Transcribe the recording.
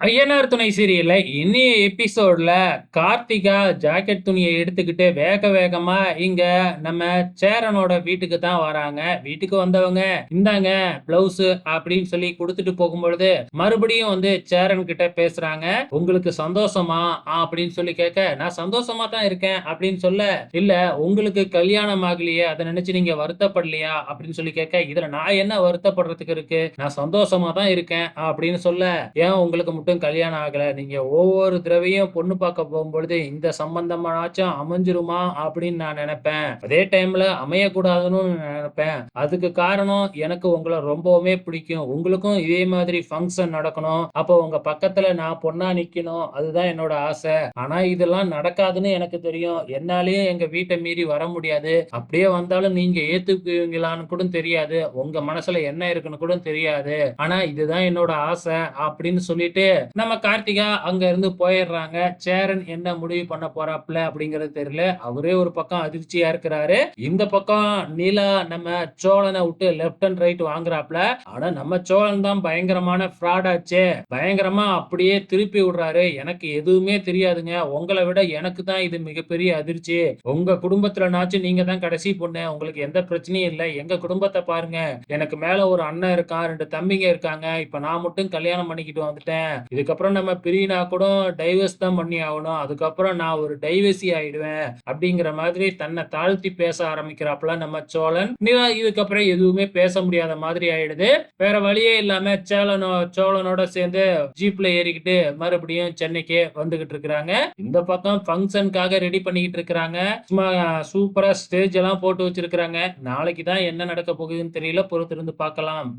ஐயனார் துணை சீரியல்ல இன்னைய எபிசோட்ல கார்த்திகா ஜாக்கெட் துணியை எடுத்துக்கிட்டு வேக வேகமா இங்க நம்ம சேரனோட வீட்டுக்கு தான் வராங்க. வீட்டுக்கு வந்தவங்க இந்தாங்க பிளவுஸ் அப்படின்னு சொல்லி கொடுத்துட்டு போகும்பொழுது மறுபடியும் சேரன் கிட்ட பேசுறாங்க. உங்களுக்கு சந்தோஷமா அப்படின்னு சொல்லி கேட்க, நான் சந்தோஷமா தான் இருக்கேன் அப்படின்னு சொல்ல, இல்ல உங்களுக்கு கல்யாணம் ஆகலையே அதை நினைச்சு நீங்க வருத்தப்படலையா அப்படின்னு சொல்லி கேட்க, இதுல நான் என்ன வருத்தப்படுறதுக்கு இருக்கு, நான் சந்தோஷமா தான் இருக்கேன் அப்படின்னு சொல்ல, ஏன் உங்களுக்கு மட்டும் கல்யாணம் ஆகல, நீங்க ஒவ்வொரு தடவையும் பொண்ணு பார்க்க போகும்பொழுது இந்த சம்பந்தமாச்சும் அமைஞ்சிருமா அப்படின்னு நான் நினைப்பேன். அதே டைம்ல அமையக்கூடாதுன்னு நினைப்பேன். அதுக்கு காரணம் எனக்கு உங்களை ரொம்பவுமே பிடிக்கும். உங்களுக்கும் இதே மாதிரி ஃபங்க்ஷன் நடக்கணும், அப்போ உங்க பக்கத்துல நான் பொண்ணா நிக்கணும், அதுதான் என்னோட ஆசை. ஆனா இதெல்லாம் நடக்காதுன்னு எனக்கு தெரியும். என்னாலயும் எங்க வீட்டை மீறி வர முடியாது. அப்படியே வந்தாலும் நீங்க ஏத்துக்குவீங்களான்னு கூட தெரியாது. உங்க மனசுல என்ன இருக்குன்னு கூட தெரியாது. ஆனா இதுதான் என்னோட ஆசை அப்படின்னு சொல்லிட்டு நம்ம கார்த்திகா அங்க இருந்து போயிடுறாங்க. சேரன் என்ன முடிவு பண்ண போறாப்ல அப்படிங்கிறது தெரியல. அவரே ஒரு பக்கம் அதிர்ச்சியா இருக்கிறாரு. இந்த பக்கம் நீலா நம்ம சோழனை விட்டு லெப்ட் அண்ட் ரைட் வாங்குறாப்ல. ஆனா நம்ம சோழன் தான் பயங்கரமான ஃப்ராட் ஆச்சே, பயங்கரமா அப்படியே திருப்பி விடுறாரு. எனக்கு எதுவுமே தெரியாதுங்க, உங்களை விட எனக்கு தான் இது மிகப்பெரிய அதிர்ச்சி. உங்க குடும்பத்துலனாச்சும் நீங்க தான் கடைசி பொண்ணு, உங்களுக்கு எந்த பிரச்சனையும் இல்லை. எங்க குடும்பத்தை பாருங்க, எனக்கு மேல ஒரு அண்ணன் இருக்கான், 2 தம்பிங்க இருக்காங்க. இப்ப நான் மட்டும் கல்யாணம் பண்ணிக்கிட்டு வந்துட்டேன். இதுக்கப்புறம் நம்ம பிரினா கூட டைவர்ஸ் தான் பண்ணி ஆகணும். அதுக்கப்புறம் நான் ஒரு டைவர்சி ஆயிடுவேன் அப்படிங்கிற மாதிரி தன்னை தாழ்த்தி பேச ஆரம்பிக்கிறாப்புல நம்ம சோழன். இதுக்கப்புறம் எதுவுமே பேச முடியாத மாதிரி ஆயிடுது. வேற வழியே இல்லாம சோழனோட சேர்ந்து ஜீப்ல ஏறிக்கிட்டு மறுபடியும் சென்னைக்கு வந்துகிட்டு இருக்கிறாங்க. இந்த பக்கம் ஃபங்க்ஷனுக்காக ரெடி பண்ணிக்கிட்டு இருக்கிறாங்க. சும்மா சூப்பரா ஸ்டேஜ் எல்லாம் போட்டு வச்சிருக்கிறாங்க. நாளைக்கு தான் என்ன நடக்க போகுதுன்னு தெரியல, பொறுத்திருந்து பார்க்கலாம்.